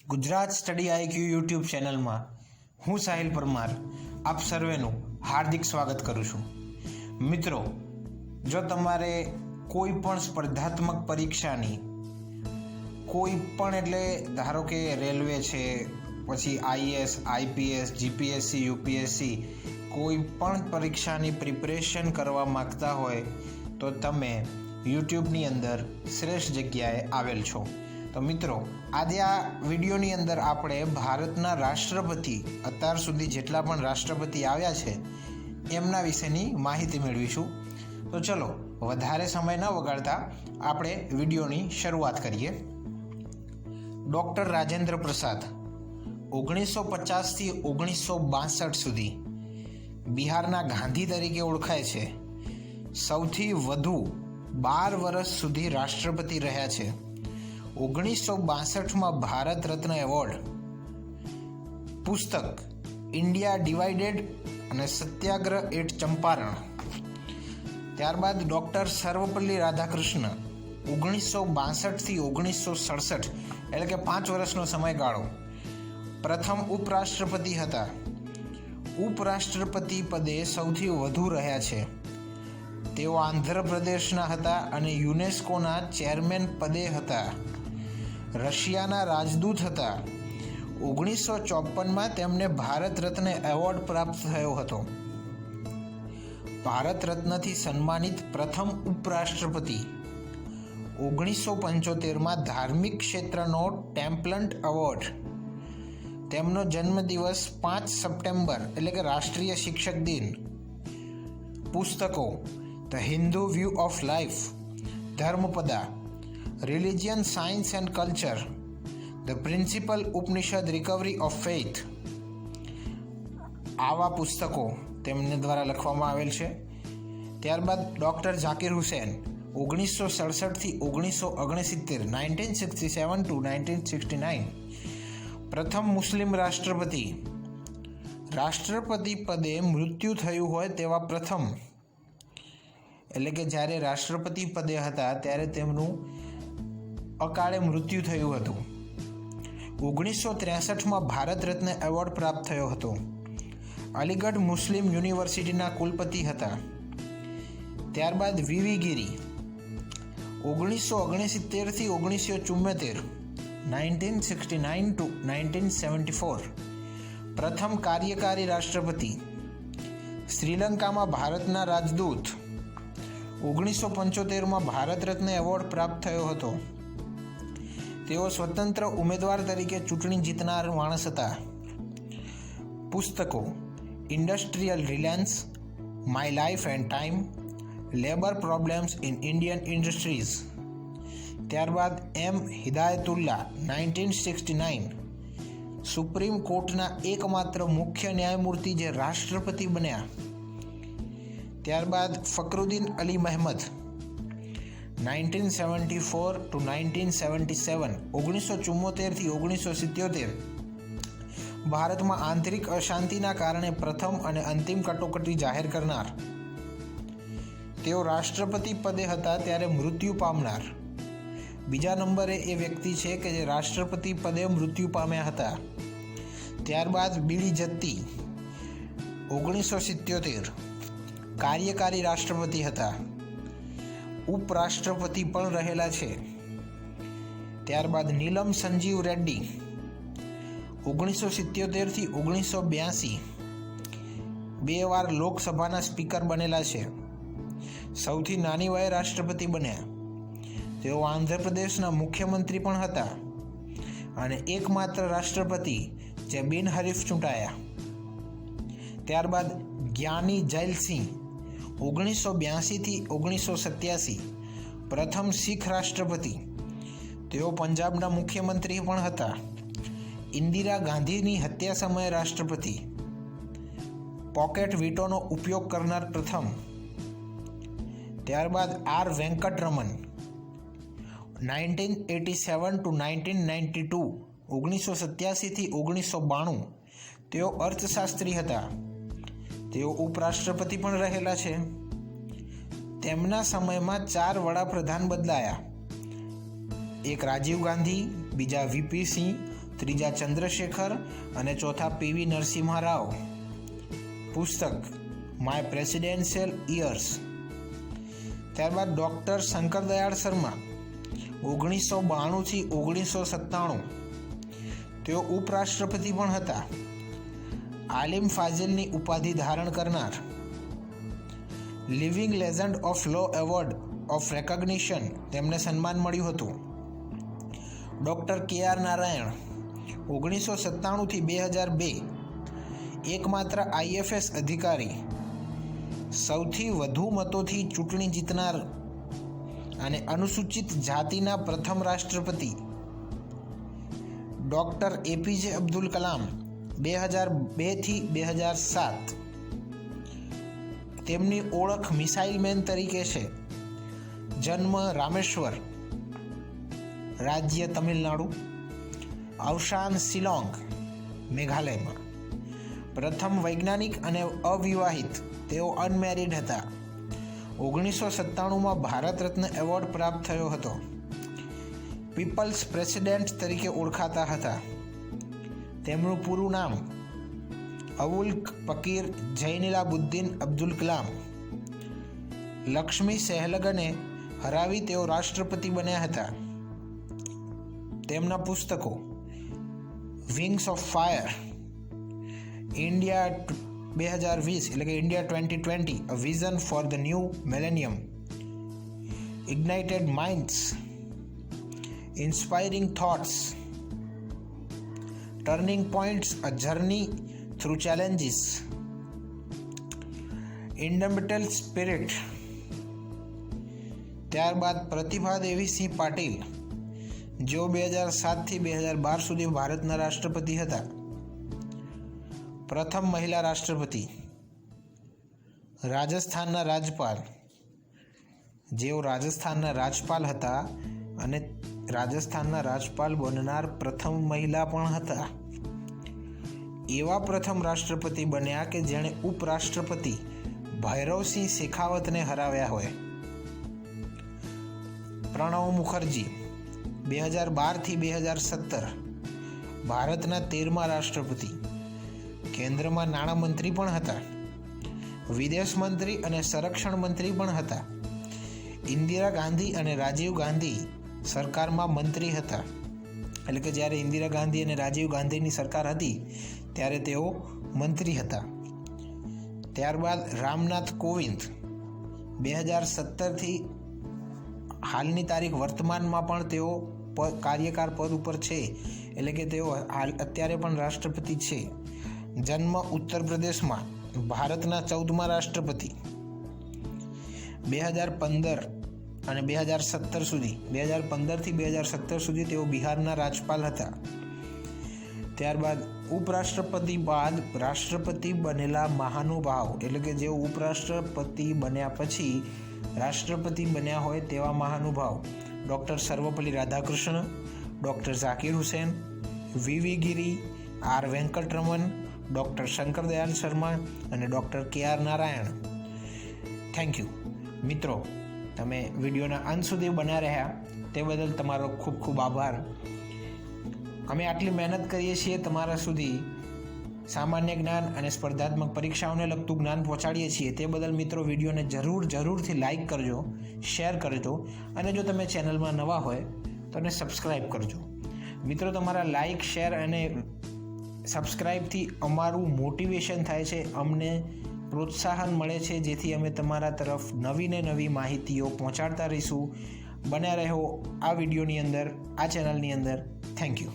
Gujarat study IQ YouTube ચેનલમાં હું સાહિલ પરમાર આપ સર્વેનું હાર્દિક સ્વાગત કરું છું. મિત્રો, જો તમારે કોઈ પણ સ્પર્ધાત્મક પરીક્ષાની કોઈ પણ એટલે ધારો કે રેલવે છે, પછી આઈએએસ, આઈપીએસ, જીપીએસસી, યુપીએસસી કોઈ પણ પરીક્ષાની પ્રિપરેશન કરવા માગતા હોય તો તમે યુટ્યુબની અંદર શ્રેષ્ઠ જગ્યાએ આવેલ છો. તો મિત્રો, આજે આ વિડીયોની અંદર આપણે ભારતના રાષ્ટ્રપતિ, અત્યાર સુધી જેટલા પણ રાષ્ટ્રપતિ આવ્યા છે એમના વિશેની માહિતી મેળવીશું. તો ચલો વધારે સમય ન બગાડતા આપણે વિડીયોની શરૂઆત કરીએ. ડૉક્ટર રાજેન્દ્ર પ્રસાદ 1950થી 1962 સુધી બિહારના ગાંધી તરીકે ઓળખાય છે. સૌથી વધુ 12 વર્ષ સુધી રાષ્ટ્રપતિ રહ્યા છે. 1962માં ભારત રત્ન એવોર્ડ, પુસ્તક ઇન્ડિયા ડિવાઇડેડ અને સત્યાગ્રહ એટ ચંપારણ. ત્યારબાદ ડૉક્ટર સર્વપલ્લી રાધાકૃષ્ણ 1962થી 1967 એટલે કે 5 વર્ષનો સમયગાળો પ્રથમ ઉપરાષ્ટ્રપતિ હતા. ઉપરાષ્ટ્રપતિ પદે સૌથી વધુ રહ્યા છે. તેઓ આંધ્રપ્રદેશના હતા અને યુનેસ્કોના ચેરમેન પદે હતા. રશિયાના રાજદૂત હતા. 1954માં તેમને ભારત રત્ન એવોર્ડ પ્રાપ્ત થયો હતો. ભારત રત્નથી સન્માનિત પ્રથમ ઉપરાષ્ટ્રપતિ. 1975માં ધાર્મિક ક્ષેત્રનો ટેમ્પલન્ટ એવોર્ડ. તેમનો જન્મદિવસ 5 સપ્ટેમ્બર એટલે કે રાષ્ટ્રીય શિક્ષક દિન. પુસ્તકો the Hindu view of life, Dhammapada, religion, science and culture, the principal Upanishad, recovery of faith. આવા પુસ્તકો તેમને દ્વારા લખવામાં આવેલ છે. ત્યારબાદ ડૉક્ટર ઝાકિર હુસેન 1967થી 1969, 1967 to 1969 પ્રથમ મુસ્લિમ રાષ્ટ્રપતિ. રાષ્ટ્રપતિ પદે મૃત્યુ થયું હોય તેવા પ્રથમ, એટલે કે જ્યારે રાષ્ટ્રપતિ પદે હતા ત્યારે તેમનું અકાળે મૃત્યુ થયું હતું. 1963માં ભારત રત્ન એવોર્ડ પ્રાપ્ત થયો હતો. અલીગઢ મુસ્લિમ યુનિવર્સિટીના કુલપતિ હતા. ત્યારબાદ વીવી ગિરી 1969થી 1974, 1969 to 1974 પ્રથમ કાર્યકારી રાષ્ટ્રપતિ. શ્રીલંકામાં ભારતના રાજદૂત. 1975માં ભારત રત્ન એવોર્ડ પ્રાપ્ત થયો હતો. તેઓ સ્વતંત્ર ઉમેદવાર તરીકે ચૂંટણી જીતનાર માણસ હતા. પુસ્તકો industrial Reliance, my life end time, labour problems in Indian industries. ત્યારબાદ એમ હિદાયતુલ્લા 1969 સુપ્રીમ કોર્ટના એકમાત્ર મુખ્ય ન્યાયમૂર્તિ જે રાષ્ટ્રપતિ બન્યા. ત્યારબાદ ફકરુદ્દીન અલી મહેમદ 1974 to 1977, 1974થી 1977 ભારતમાં આંતરિક અશાંતિના કારણે પ્રથમ અને અંતિમ કટોકટી જાહેર કરનાર. તેઓ રાષ્ટ્રપતિ પદે હતા ત્યારે મૃત્યુ પામનાર બીજા નંબરે એ વ્યક્તિ છે કે જે રાષ્ટ્રપતિ પદે મૃત્યુ પામ્યા હતા. ત્યારબાદ બીડી જત્તી 1977 કાર્યકારી રાષ્ટ્રપતિ હતા. ઉપરાષ્ટ્રપતિ પણ રહેલા છે. ત્યારબાદ નીલમ સંજીવ રેડ્ડી 1977થી 1982 2 વાર લોકસભાના સ્પીકર બનેલા છે. સૌથી નાની વયે રાષ્ટ્રપતિ બન્યા. તેઓ આંધ્રપ્રદેશના મુખ્યમંત્રી પણ હતા અને એકમાત્ર રાષ્ટ્રપતિ જે બિનહરીફ ચૂંટાયા. ત્યારબાદ જ્ઞાની જૈલ સિંહ 1982થી 1987 પ્રથમ શીખ રાષ્ટ્રપતિ. તેઓ પંજાબના મુખ્યમંત્રી પણ હતા. ઇન્દિરા ગાંધીની હત્યા સમયે રાષ્ટ્રપતિ. પોકેટ વીટોનો ઉપયોગ કરનાર પ્રથમ. ત્યારબાદ આર વેંકટરમન 1987 to 1992, 1987થી 1992 તેઓ અર્થશાસ્ત્રી હતા. તેઓ ઉપરાષ્ટ્રપતિ પણ રહેલા છે. તેમના સમયમાં 4 વડાપ્રધાન બદલાયા. એક રાજીવ ગાંધી, બીજા વીપી સિંહ, ત્રીજા ચંદ્રશેખર અને ચોથા પીવી નરસિમ્હા રાવ. પુસ્તક માય પ્રેસિડેન્શિયલ ઇયર્સ. ત્યારબાદ ડૉક્ટર શંકરદયાળ શર્મા 1992 થી 1997. તેઓ ઉપરાષ્ટ્રપતિ પણ હતા. આલિમ ફાઝિલની ઉપાધિ ધારણ કરનાર. Living legend of law award of recognition તેમને સન્માન મળ્યું હતું. Doctor K R. નારાયણ 1997 થી 2002. એકમાત્ર IFS અધિકારી, સૌથી વધુ મતોથી ચૂંટણી જીતનાર અને અનુસૂચિત જાતિના પ્રથમ રાષ્ટ્રપતિ. ડૉક્ટર APJ અબ્દુલ કલામ 2002 થી 2007. તેમની ઓળખ મિસાઇલ મેન તરીકે છે. જન્મ રામેશ્વર, રાજ્ય તમિલનાડુ. અવસાન શિલોંગ, મેઘાલયમાં. પ્રથમ વૈજ્ઞાનિક અને અવિવાહિત. તેઓ અનમેરિડ હતા. 1997 ભારત રત્ન એવોર્ડ પ્રાપ્ત થયો હતો. પીપલ્સ પ્રેસિડેન્ટ તરીકે ઓળખાતા હતા. તેમનું પૂરું નામ અવુલ પકીર જૈનિલાબુદ્દીન અબ્દુલ કલામ. લક્ષ્મી સહેલગને હરાવી તેઓ રાષ્ટ્રપતિ બન્યા હતા. તેમના પુસ્તકો વિંગ્સ ઓફ ફાયર, ઇન્ડિયા 2020 એટલે કે India 2020 a vision for the new millennium, ignited minds, inspiring thoughts, turning points a journey through challenges, indomitable spirit. ત્યારબાદ પ્રતિભા દેવીસિંહ પાટીલ, જેઓ 2007 થી 2012 સુધી ભારતના રાષ્ટ્રપતિ હતા. પ્રથમ મહિલા રાષ્ટ્રપતિ. રાજસ્થાનના રાજ્યપાલ, જેઓ રાજસ્થાનના રાજ્યપાલ હતા અને રાજસ્થાનના રાજ્યપાલ બનનાર પ્રથમ મહિલા પણ હતા. એવા પ્રથમ રાષ્ટ્રપતિ બન્યા કે જેણે ઉપરાષ્ટ્રપતિ ભૈરવસિંહ શેખાવતને હરાવ્યા હોય. પ્રણવ મુખર્જી 2012 થી 2017 ભારતના 13મા રાષ્ટ્રપતિ. કેન્દ્રમાં નાણામંત્રી પણ હતા. વિદેશ મંત્રી અને સંરક્ષણ મંત્રી પણ હતા. ઇન્દિરા ગાંધી અને રાજીવ ગાંધી સરકારમાં મંત્રી હતા. એટલે કે જ્યારે ઇન્દિરા ગાંધી અને રાજીવ ગાંધીની સરકાર હતી ત્યારે તેઓ મંત્રી હતા. ત્યારબાદ રામનાથ કોવિંદ 2017 થી હાલની તારીખ વર્તમાનમાં પણ તેઓ કાર્યકાળ પદ ઉપર છે. એટલે કે તેઓ અત્યારે પણ રાષ્ટ્રપતિ છે. જન્મ ઉત્તર પ્રદેશમાં. ભારતના 14મા રાષ્ટ્રપતિ. 2015 અને 2017 સુધી 2015 થી 2017 સુધી તેઓ બિહારના રાજ્યપાલ હતા. ત્યારબાદ ઉપરાષ્ટ્રપતિ બાદ રાષ્ટ્રપતિ બનેલા મહાનુભાવ, એટલે કે જેઓ ઉપરાષ્ટ્રપતિ બન્યા પછી રાષ્ટ્રપતિ બન્યા હોય તેવા મહાનુભાવ: doctor Sarvepalli Radhakrishna, doctor Zakir Husain, VV Giri, R Venkataraman, doctor Shankardayal Sharma અને doctor K R. Narayan. Thank you મિત્રો, તમે વિડીયોના અંત સુધી બન્યા રહ્યા તે બદલ તમારો ખૂબ ખૂબ આભાર. અમે આટલી મહેનત કરીએ છીએ તમારા સુધી સામાન્ય જ્ઞાન અને સ્પર્ધાત્મક પરીક્ષાઓને લગતું જ્ઞાન પહોંચાડીએ છીએ. તે બદલ મિત્રો વિડીયોને જરૂરથી લાઇક કરજો, શેર કરજો અને જો તમે ચેનલમાં નવા હોય તો એને સબસ્ક્રાઈબ કરજો. મિત્રો, તમારા લાઇક, શેર અને સબસ્ક્રાઈબથી અમારું મોટિવેશન થાય છે, અમને પ્રોત્સાહન મળે છે, જેથી અમે તમારા તરફ નવી ને નવી માહિતીઓ પહોંચાડતા રહીશું. બન્યા રહો આ વિડીયોની અંદર, આ ચેનલની અંદર. Thank you.